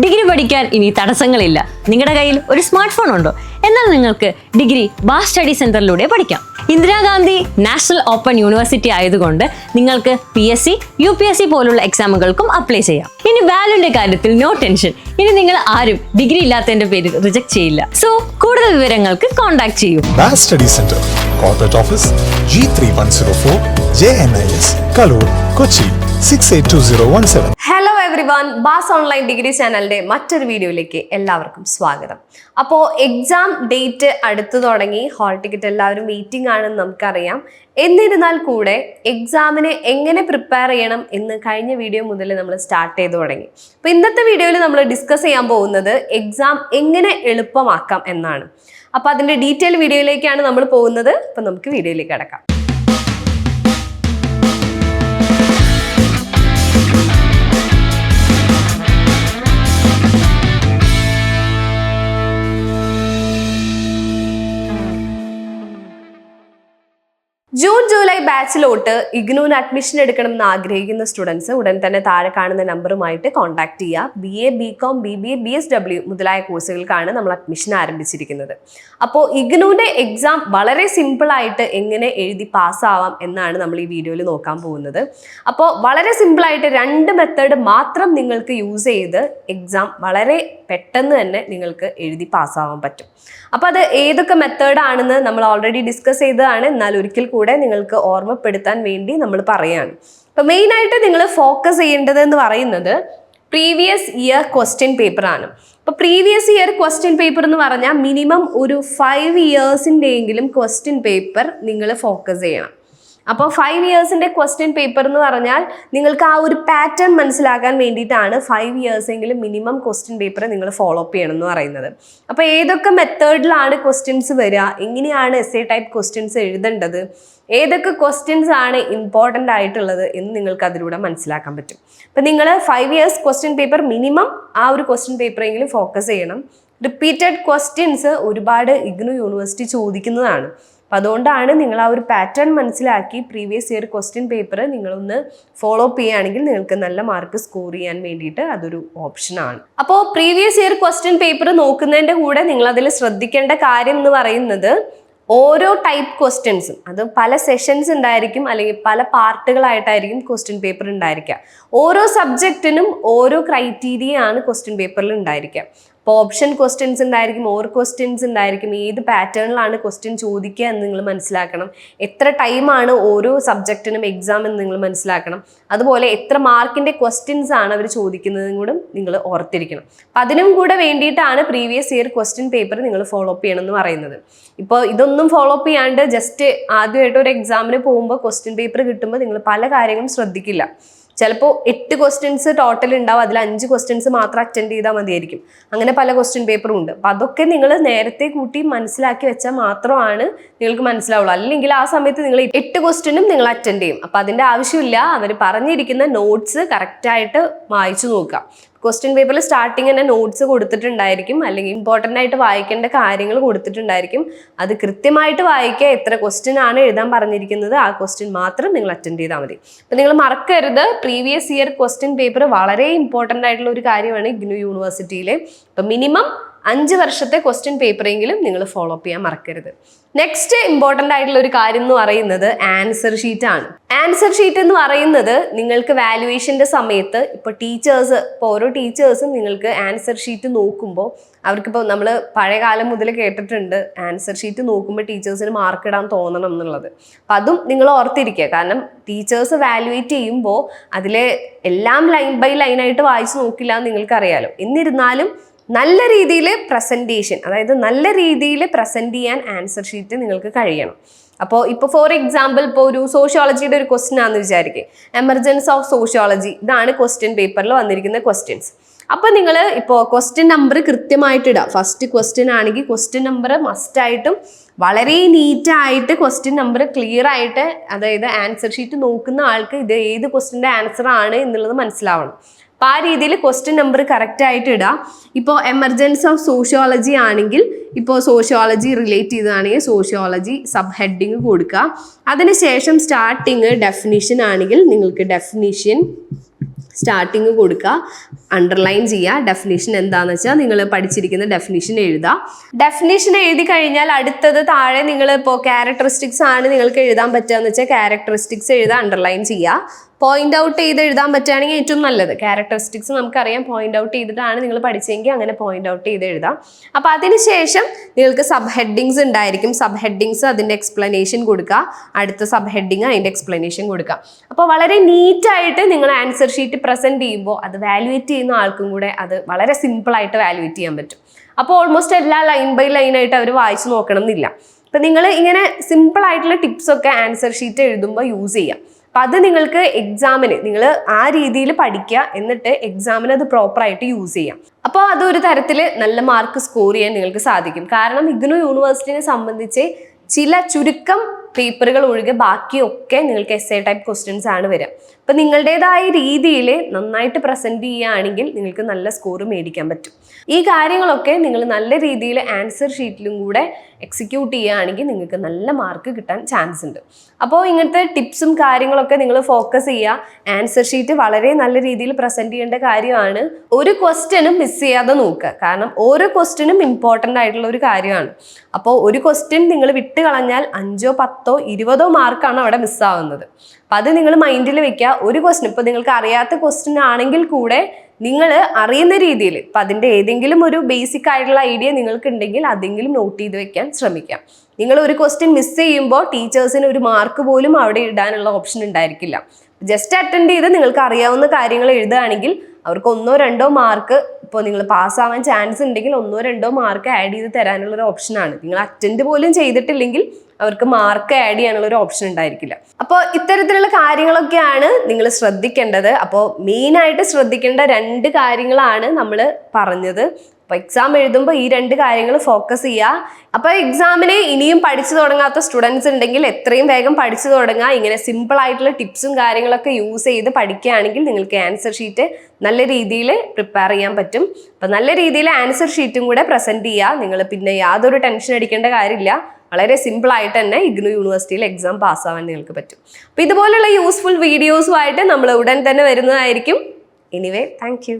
Degree പഠിക്കാൻ ഇനി തടസ്സങ്ങളില്ല. നിങ്ങളുടെ കയ്യിൽ ഒരു സ്മാർട്ട് ഫോൺ ഉണ്ടോ? എന്നാൽ നിങ്ങൾക്ക് ഡിഗ്രി ബാസ് സ്റ്റഡി സെന്ററിലൂടെ പഠിക്കാം. ഇന്ദിരാഗാന്ധി നാഷണൽ ഓപ്പൺ യൂണിവേഴ്സിറ്റി ആയതുകൊണ്ട് നിങ്ങൾക്ക് PSC, UPSC പോലുള്ള എക്സാമുകൾക്കും അപ്ലൈ ചെയ്യാം. ഇനി വാല്യൂന്റെ കാര്യത്തിൽ നോ ടെൻഷൻ. ഇനി നിങ്ങൾ ആരും ഡിഗ്രി ഇല്ലാത്തതിന്റെ പേരിൽ റിജക്ട് ചെയ്യില്ല. സോ കൂടുതൽ വിവരങ്ങൾക്ക് കോൺടാക്ട് ചെയ്യൂ. Baas study centre, corporate office, G3104, JNIS, Kaloor, Kochi 682017. Hello everyone, Baas online degree ചാനലിന്റെ മറ്റൊരു വീഡിയോയിലേക്ക് എല്ലാവർക്കും സ്വാഗതം. അപ്പോൾ എക്സാം ഡേറ്റ് അടുത്തു തുടങ്ങി, ഹാൾ ടിക്കറ്റ് എല്ലാവരും വെയിറ്റിംഗ് ആണെന്ന് നമുക്കറിയാം. എന്നിരുന്നാൽ കൂടെ എക്സാമിനെ എങ്ങനെ പ്രിപ്പയർ ചെയ്യണം എന്ന് കഴിഞ്ഞ വീഡിയോ മുതൽ നമ്മൾ സ്റ്റാർട്ട് ചെയ്തു തുടങ്ങി. അപ്പോൾ ഇന്നത്തെ വീഡിയോയിൽ നമ്മൾ ഡിസ്കസ് ചെയ്യാൻ പോകുന്നത് എക്സാം എങ്ങനെ എളുപ്പമാക്കാം എന്നാണ്. അപ്പോൾ അതിന്റെ ഡീറ്റെയിൽ വീഡിയോയിലേക്കാണ് നമ്മൾ പോകുന്നത്. അപ്പോൾ നമുക്ക് വീഡിയോയിലേക്ക് കടക്കാം. ജൂൺ ജൂലൈ ബാച്ചിലോട്ട് ഇഗ്നൂന് അഡ്മിഷൻ എടുക്കണം എന്ന് ആഗ്രഹിക്കുന്ന സ്റ്റുഡൻസ് ഉടൻ തന്നെ താഴെ കാണുന്ന നമ്പറുമായിട്ട് കോൺടാക്ട് ചെയ്യുക. BA, BCom, BBA, BSW മുതലായ കോഴ്സുകൾക്കാണ് നമ്മൾ അഡ്മിഷൻ ആരംഭിച്ചിരിക്കുന്നത്. അപ്പോൾ ഇഗ്നൂന്റെ എക്സാം വളരെ സിമ്പിളായിട്ട് എങ്ങനെ എഴുതി പാസ്സാവാം എന്നാണ് നമ്മൾ ഈ വീഡിയോയിൽ നോക്കാൻ പോകുന്നത്. അപ്പോൾ വളരെ സിമ്പിളായിട്ട് 2 മെത്തേഡ് മാത്രം നിങ്ങൾക്ക് യൂസ് ചെയ്ത് എക്സാം വളരെ പെട്ടെന്ന് തന്നെ നിങ്ങൾക്ക് എഴുതി പാസ്സാവാൻ പറ്റും. അപ്പോൾ അത് ഏതൊക്കെ മെത്തേഡാണെന്ന് നമ്മൾ ഓൾറെഡി ഡിസ്കസ് ചെയ്തതാണ്. എന്നാൽ ഒരിക്കൽ കൂടെ നിങ്ങൾക്ക് ഓർമ്മപ്പെടുത്താൻ വേണ്ടി നമ്മൾ പറയുകയാണ്. അപ്പോൾ മെയിനായിട്ട് നിങ്ങൾ ഫോക്കസ് ചെയ്യേണ്ടത് എന്ന് പറയുന്നത് പ്രീവിയസ് ഇയർ ക്വസ്റ്റ്യൻ പേപ്പർ ആണ്. അപ്പോൾ പ്രീവിയസ് ഇയർ ക്വസ്റ്റ്യൻ പേപ്പർ എന്ന് പറഞ്ഞാൽ മിനിമം ഒരു 5 ഇയേഴ്സിൻ്റെയെങ്കിലും ക്വസ്റ്റ്യൻ പേപ്പർ നിങ്ങൾ ഫോക്കസ് ചെയ്യണം. അപ്പോൾ 5 ഇയേഴ്സിൻ്റെ ക്വസ്റ്റ്യൻ പേപ്പർ എന്ന് പറഞ്ഞാൽ നിങ്ങൾക്ക് ആ ഒരു പാറ്റേൺ മനസ്സിലാക്കാൻ വേണ്ടിയിട്ടാണ് 5 ഇയേഴ്സെങ്കിലും മിനിമം ക്വസ്റ്റ്യൻ പേപ്പർ നിങ്ങൾ ഫോളോ അപ്പ് ചെയ്യണം എന്ന് പറയുന്നത്. അപ്പോൾ ഏതൊക്കെ മെത്തേഡിലാണ് ക്വസ്റ്റ്യൻസ് വരിക, എങ്ങനെയാണ് essay ടൈപ്പ് ക്വസ്റ്റ്യൻസ് എഴുതേണ്ടത്, ഏതൊക്കെ ക്വസ്റ്റ്യൻസ് ആണ് ഇമ്പോർട്ടൻ്റ് ആയിട്ടുള്ളത് എന്ന് നിങ്ങൾക്ക് അതിലൂടെ മനസ്സിലാക്കാൻ പറ്റും. അപ്പം നിങ്ങൾ 5 ഇയേഴ്സ് ക്വസ്റ്റ്യൻ പേപ്പർ മിനിമം ആ ഒരു ക്വസ്റ്റ്യൻ പേപ്പറെങ്കിലും ഫോക്കസ് ചെയ്യണം. റിപ്പീറ്റഡ് ക്വസ്റ്റ്യൻസ് ഒരുപാട് ഇഗ്നു യൂണിവേഴ്സിറ്റി ചോദിക്കുന്നതാണ്. അപ്പം അതുകൊണ്ടാണ് നിങ്ങൾ ആ ഒരു പാറ്റേൺ മനസ്സിലാക്കി പ്രീവിയസ് ഇയർ ക്വസ്റ്റ്യൻ പേപ്പർ നിങ്ങളൊന്ന് ഫോളോ അപ്പ് ചെയ്യുകയാണെങ്കിൽ നിങ്ങൾക്ക് നല്ല മാർക്ക് സ്കോർ ചെയ്യാൻ വേണ്ടിയിട്ട് അതൊരു ഓപ്ഷനാണ്. അപ്പോൾ പ്രീവിയസ് ഇയർ ക്വസ്റ്റ്യൻ പേപ്പർ നോക്കുന്നതിൻ്റെ കൂടെ നിങ്ങൾ അതിൽ ശ്രദ്ധിക്കേണ്ട കാര്യം എന്ന് പറയുന്നത് ഓരോ ടൈപ്പ് ക്വസ്റ്റ്യൻസും, അത് പല സെഷൻസ് ഉണ്ടായിരിക്കും അല്ലെങ്കിൽ പല പാർട്ടുകളായിട്ടായിരിക്കും ക്വസ്റ്റ്യൻ പേപ്പർ ഉണ്ടായിരിക്കുക. ഓരോ സബ്ജക്റ്റിനും ഓരോ ക്രൈറ്റീരിയ ആണ് ക്വസ്റ്റ്യൻ പേപ്പറിൽ ഉണ്ടായിരിക്കുക. ഇപ്പോൾ ഓപ്ഷൻ ക്വസ്റ്റ്യൻസ് ഉണ്ടായിരിക്കും, ഓർ ക്വസ്റ്റ്യൻസ് ഉണ്ടായിരിക്കും, ഏത് പാറ്റേണിലാണ് ക്വസ്റ്റ്യൻ ചോദിക്കുക എന്ന് നിങ്ങൾ മനസ്സിലാക്കണം. എത്ര ടൈമാണ് ഓരോ സബ്ജക്റ്റിനും എക്സാം എന്ന് നിങ്ങൾ മനസ്സിലാക്കണം. അതുപോലെ എത്ര മാർക്കിൻ്റെ ക്വസ്റ്റ്യൻസ് ആണ് അവർ ചോദിക്കുന്നതും കൂടെ നിങ്ങൾ ഓർത്തിരിക്കണം. അപ്പം അതിനും കൂടെ വേണ്ടിയിട്ടാണ് പ്രീവിയസ് ഇയർ ക്വസ്റ്റ്യൻ പേപ്പർ നിങ്ങൾ ഫോളോ അപ്പ് ചെയ്യണം എന്ന് പറയുന്നത്. ഇപ്പോൾ ഇതൊന്നും ഫോളോ അപ്പ് ചെയ്യാണ്ട് ജസ്റ്റ് ആദ്യമായിട്ട് ഒരു എക്സാമിന് പോകുമ്പോൾ ക്വസ്റ്റ്യൻ പേപ്പർ കിട്ടുമ്പോൾ നിങ്ങൾ പല കാര്യങ്ങളും ശ്രദ്ധിക്കില്ല. ചിലപ്പോൾ 8 ക്വസ്റ്റ്യൻസ് ടോട്ടൽ ഉണ്ടാവും, അതിൽ 5 ക്വസ്റ്റ്യൻസ് മാത്രം അറ്റൻഡ് ചെയ്താൽ മതിയായിരിക്കും. അങ്ങനെ പല ക്വസ്റ്റ്യൻ പേപ്പറും ഉണ്ട്. അപ്പം അതൊക്കെ നിങ്ങൾ നേരത്തെ കൂട്ടി മനസ്സിലാക്കി വെച്ചാൽ മാത്രമാണ് നിങ്ങൾക്ക് മനസ്സിലാവുള്ളൂ. അല്ലെങ്കിൽ ആ സമയത്ത് നിങ്ങൾ 8 ക്വസ്റ്റ്യനും നിങ്ങൾ അറ്റൻഡ് ചെയ്യും. അപ്പം അതിൻ്റെ ആവശ്യമില്ല. അവർ പറഞ്ഞിരിക്കുന്ന നോട്ട്സ് കറക്റ്റായിട്ട് വായിച്ചു നോക്കുക. ക്വസ്റ്റ്യൻ പേപ്പറിൽ സ്റ്റാർട്ടിങ് തന്നെ നോട്ട്സ് കൊടുത്തിട്ടുണ്ടായിരിക്കും, അല്ലെങ്കിൽ ഇമ്പോർട്ടൻ്റ് ആയിട്ട് വായിക്കേണ്ട കാര്യങ്ങൾ കൊടുത്തിട്ടുണ്ടായിരിക്കും. അത് കൃത്യമായിട്ട് വായിക്കുക. എത്ര ക്വസ്റ്റ്യൻ ആണ് എഴുതാൻ പറഞ്ഞിരിക്കുന്നത് ആ ക്വസ്റ്റ്യൻ മാത്രം നിങ്ങൾ അറ്റൻഡ് ചെയ്താൽ മതി. അപ്പം നിങ്ങൾ മറക്കരുത്, പ്രീവിയസ് ഇയർ ക്വസ്റ്റ്യൻ പേപ്പർ വളരെ ഇമ്പോർട്ടൻ്റ് ആയിട്ടുള്ള ഒരു കാര്യമാണ് ഇഗ്നു യൂണിവേഴ്സിറ്റിയിൽ. അപ്പം മിനിമം 5 വർഷത്തെ ക്വസ്റ്റ്യൻ പേപ്പറെങ്കിലും നിങ്ങൾ ഫോളോ അപ്പ് ചെയ്യാൻ മറക്കരുത്. നെക്സ്റ്റ് ഇമ്പോർട്ടൻ്റ് ആയിട്ടുള്ള ഒരു കാര്യം എന്ന് പറയുന്നത് ആൻസർ ഷീറ്റ് ആണ്. ആൻസർ ഷീറ്റ് എന്ന് പറയുന്നത് നിങ്ങൾക്ക് വാല്യുവേഷൻ്റെ സമയത്ത് ഇപ്പോൾ ഓരോ ടീച്ചേഴ്സും നിങ്ങൾക്ക് ആൻസർ ഷീറ്റ് നോക്കുമ്പോൾ അവർക്കിപ്പോൾ നമ്മൾ പഴയ കാലം മുതൽ കേട്ടിട്ടുണ്ട് ആൻസർ ഷീറ്റ് നോക്കുമ്പോൾ ടീച്ചേഴ്സിന് മാർക്ക് ഇടാൻ തോന്നണം എന്നുള്ളത്. അപ്പം അതും നിങ്ങൾ ഓർത്തിരിക്കുക. കാരണം ടീച്ചേഴ്സ് വാല്യുവേറ്റ് ചെയ്യുമ്പോൾ അതിലെ എല്ലാം ലൈൻ ബൈ ലൈനായിട്ട് വായിച്ച് നോക്കില്ല എന്ന് നിങ്ങൾക്കറിയാലോ. എന്നിരുന്നാലും നല്ല രീതിയിൽ പ്രസൻറ്റേഷൻ, അതായത് നല്ല രീതിയിൽ പ്രസൻറ്റ് ചെയ്യാൻ ആൻസർ ഷീറ്റ് നിങ്ങൾക്ക് കഴിയണം. അപ്പോൾ ഇപ്പോൾ ഫോർ എക്സാമ്പിൾ ഇപ്പോൾ ഒരു സോഷ്യോളജിയുടെ ഒരു ക്വസ്റ്റ്യൻ ആണെന്ന് വിചാരിക്കുക. എമർജൻസ് ഓഫ് സോഷ്യോളജി, ഇതാണ് ക്വസ്റ്റ്യൻ പേപ്പറിൽ വന്നിരിക്കുന്ന ക്വസ്റ്റ്യൻസ്. അപ്പോൾ നിങ്ങൾ ഇപ്പോൾ ക്വസ്റ്റ്യൻ നമ്പർ കൃത്യമായിട്ട് ഇടുക. ഫസ്റ്റ് ക്വസ്റ്റ്യൻ ആണെങ്കിൽ ക്വസ്റ്റ്യൻ നമ്പർ മസ്റ്റായിട്ടും വളരെ നീറ്റായിട്ട് ക്വസ്റ്റ്യൻ നമ്പർ ക്ലിയർ ആയിട്ട്, അതായത് ആൻസർ ഷീറ്റ് നോക്കുന്ന ആൾക്ക് ഇത് ഏത് ക്വസ്റ്റ്യൻ്റെ ആൻസർ ആണ് എന്നുള്ളത് മനസ്സിലാവണം. അപ്പോൾ ആ രീതിയിൽ ക്വസ്റ്റ്യൻ നമ്പർ കറക്റ്റായിട്ട് ഇടാം. ഇപ്പോൾ എമർജൻസി ഓഫ് സോഷ്യോളജി ആണെങ്കിൽ ഇപ്പോൾ സോഷ്യോളജി റിലേറ്റ് ചെയ്തതാണെങ്കിൽ സോഷ്യോളജി സബ് ഹെഡിങ് കൊടുക്കുക. അതിനുശേഷം സ്റ്റാർട്ടിങ് ഡെഫിനിഷൻ ആണെങ്കിൽ നിങ്ങൾക്ക് ഡെഫിനിഷൻ, സ്റ്റാർട്ടിങ് കൊടുക്കുക, അണ്ടർലൈൻ ചെയ്യുക, ഡെഫിനിഷൻ എന്താണെന്ന് വെച്ചാൽ നിങ്ങൾ പഠിച്ചിരിക്കുന്ന ഡെഫിനിഷൻ എഴുതുക. ഡെഫിനിഷൻ എഴുതി കഴിഞ്ഞാൽ അടുത്തത് താഴെ നിങ്ങൾ ഇപ്പോൾ ക്യാരക്ടറിസ്റ്റിക്സ് ആണ് നിങ്ങൾക്ക് എഴുതാൻ പറ്റുകയെന്ന് വെച്ചാൽ ക്യാരക്ടറിസ്റ്റിക്സ് എഴുതുക, അണ്ടർലൈൻ ചെയ്യുക. പോയിന്റ് ഔട്ട് ചെയ്ത് എഴുതാൻ പറ്റുകയാണെങ്കിൽ ഏറ്റവും നല്ലത്. ക്യാരക്ടറിസ്റ്റിക്സ് നമുക്കറിയാം പോയിന്റ് ഔട്ട് ചെയ്തിട്ടാണ് നിങ്ങൾ പഠിച്ചെങ്കിൽ അങ്ങനെ പോയിന്റ് ഔട്ട് ചെയ്ത് എഴുതാം. അപ്പോൾ അതിനുശേഷം നിങ്ങൾക്ക് സബ് ഹെഡിങ്സ് ഉണ്ടായിരിക്കും. സബ് ഹെഡിങ്സ് അതിൻ്റെ എക്സ്പ്ലനേഷൻ കൊടുക്കുക, അടുത്ത സബ് ഹെഡിങ് അതിൻ്റെ എക്സ്പ്ലനേഷൻ കൊടുക്കുക. അപ്പോൾ വളരെ നീറ്റായിട്ട് നിങ്ങൾ ആൻസർ ഷീറ്റ് പ്രസൻറ്റ് ചെയ്യുമ്പോൾ അത് വാല്യുവേറ്റ് ചെയ്യുന്ന ആൾക്കും കൂടെ അത് വളരെ സിമ്പിളായിട്ട് വാല്യുവേറ്റ് ചെയ്യാൻ പറ്റും. അപ്പോൾ ഓൾമോസ്റ്റ് എല്ലാ ലൈൻ ബൈ ലൈനായിട്ട് അവർ വായിച്ച് നോക്കണം എന്നില്ല. അപ്പം നിങ്ങൾ ഇങ്ങനെ സിമ്പിളായിട്ടുള്ള ടിപ്സൊക്കെ ആൻസർ ഷീറ്റ് എഴുതുമ്പോൾ യൂസ് ചെയ്യാം. അപ്പം അത് നിങ്ങൾക്ക് എക്സാമിന് നിങ്ങൾ ആ രീതിയിൽ പഠിക്കുക, എന്നിട്ട് എക്സാമിന് അത് പ്രോപ്പറായിട്ട് യൂസ് ചെയ്യാം. അപ്പോൾ അതൊരു തരത്തിൽ നല്ല മാർക്ക് സ്കോർ ചെയ്യാൻ നിങ്ങൾക്ക് സാധിക്കും. കാരണം ഇഗ്നു യൂണിവേഴ്സിറ്റിനെ സംബന്ധിച്ച് ചില ചുരുക്കം പേപ്പറുകൾ ഒഴികെ ബാക്കിയൊക്കെ നിങ്ങൾക്ക് എസ്സേ ടൈപ്പ് ക്വസ്റ്റ്യൻസ് ആണ് വരിക. അപ്പം നിങ്ങളുടേതായ രീതിയിൽ നന്നായിട്ട് പ്രസൻറ്റ് ചെയ്യുകയാണെങ്കിൽ നിങ്ങൾക്ക് നല്ല സ്കോർ മേടിക്കാൻ പറ്റും. ഈ കാര്യങ്ങളൊക്കെ നിങ്ങൾ നല്ല രീതിയിൽ ആൻസർ ഷീറ്റിലും കൂടെ എക്സിക്യൂട്ട് ചെയ്യുകയാണെങ്കിൽ നിങ്ങൾക്ക് നല്ല മാർക്ക് കിട്ടാൻ ചാൻസ് ഉണ്ട്. അപ്പോൾ ഇങ്ങനത്തെ ടിപ്സും കാര്യങ്ങളൊക്കെ നിങ്ങൾ ഫോക്കസ് ചെയ്യുക. ആൻസർ ഷീറ്റ് വളരെ നല്ല രീതിയിൽ പ്രസൻറ്റ് ചെയ്യേണ്ട കാര്യമാണ്. ഒരു ക്വസ്റ്റ്യനും മിസ് ചെയ്യാതെ നോക്കുക. കാരണം ഓരോ ക്വസ്റ്റ്യനും ഇമ്പോർട്ടൻ്റ് ആയിട്ടുള്ള ഒരു കാര്യമാണ്. അപ്പോൾ ഒരു ക്വസ്റ്റ്യൻ നിങ്ങൾ വിട്ട് കളഞ്ഞാൽ 5, 10, 20 മാർക്കാണ് അവിടെ മിസ്സാവുന്നത്. അപ്പം അത് നിങ്ങൾ മൈൻഡിൽ വെക്കുക. ഒരു ക്വസ്റ്റ്യൻ ഇപ്പോൾ നിങ്ങൾക്ക് അറിയാത്ത ക്വസ്റ്റ്യൻ ആണെങ്കിൽ കൂടെ നിങ്ങൾ അറിയുന്ന രീതിയിൽ ഇപ്പം അതിൻ്റെ ഏതെങ്കിലും ഒരു ബേസിക് ആയിട്ടുള്ള ഐഡിയ നിങ്ങൾക്ക് ഉണ്ടെങ്കിൽ അതെങ്കിലും നോട്ട് ചെയ്ത് വെക്കാൻ ശ്രമിക്കാം. നിങ്ങൾ ഒരു ക്വസ്റ്റ്യൻ മിസ് ചെയ്യുമ്പോൾ ടീച്ചേഴ്സിന് ഒരു മാർക്ക് പോലും അവിടെ ഇടാനുള്ള ഓപ്ഷൻ ഉണ്ടായിരിക്കില്ല. ജസ്റ്റ് അറ്റൻഡ് ചെയ്ത് നിങ്ങൾക്ക് അറിയാവുന്ന കാര്യങ്ങൾ എഴുതുകയാണെങ്കിൽ അവർക്ക് 1, 2 മാർക്ക്, ഇപ്പോൾ നിങ്ങൾ പാസ്സാവാൻ ചാൻസ് ഉണ്ടെങ്കിൽ 1, 2 മാർക്ക് ആഡ് ചെയ്ത് തരാനുള്ള ഒരു ഓപ്ഷനാണ്. നിങ്ങൾ അറ്റൻഡ് പോലും ചെയ്തിട്ടില്ലെങ്കിൽ അവർക്ക് മാർക്ക് ആഡ് ചെയ്യാനുള്ള ഒരു ഓപ്ഷൻ ഉണ്ടായിരിക്കില്ല. അപ്പോൾ ഇത്തരത്തിലുള്ള കാര്യങ്ങളൊക്കെയാണ് നിങ്ങൾ ശ്രദ്ധിക്കേണ്ടത്. അപ്പോൾ മെയിനായിട്ട് ശ്രദ്ധിക്കേണ്ട 2 കാര്യങ്ങളാണ് നമ്മൾ പറഞ്ഞത്. അപ്പോൾ എക്സാം എഴുതുമ്പോൾ ഈ 2 കാര്യങ്ങൾ ഫോക്കസ് ചെയ്യുക. അപ്പോൾ എക്സാമിന് ഇനിയും പഠിച്ചു തുടങ്ങാത്ത സ്റ്റുഡൻസ് ഉണ്ടെങ്കിൽ എത്രയും വേഗം പഠിച്ചു തുടങ്ങുക. ഇങ്ങനെ സിമ്പിൾ ആയിട്ടുള്ള ടിപ്സും കാര്യങ്ങളൊക്കെ യൂസ് ചെയ്ത് പഠിക്കുകയാണെങ്കിൽ നിങ്ങൾക്ക് ആൻസർ ഷീറ്റ് നല്ല രീതിയിൽ പ്രിപ്പയർ ചെയ്യാൻ പറ്റും. അപ്പോൾ നല്ല രീതിയിൽ ആൻസർ ഷീറ്റും കൂടെ പ്രസൻറ്റ് ചെയ്യുക. നിങ്ങൾ പിന്നെ യാതൊരു ടെൻഷൻ അടിക്കേണ്ട കാര്യമില്ല. വളരെ സിമ്പിളായിട്ട് തന്നെ ഇഗ്നു യൂണിവേഴ്സിറ്റിയിൽ എക്സാം പാസ്സാവാൻ നിങ്ങൾക്ക് പറ്റും. അപ്പോൾ ഇതുപോലുള്ള യൂസ്ഫുൾ വീഡിയോസുമായിട്ട് നമ്മൾ ഉടൻ തന്നെ വരുന്നതായിരിക്കും. Anyway, thank you.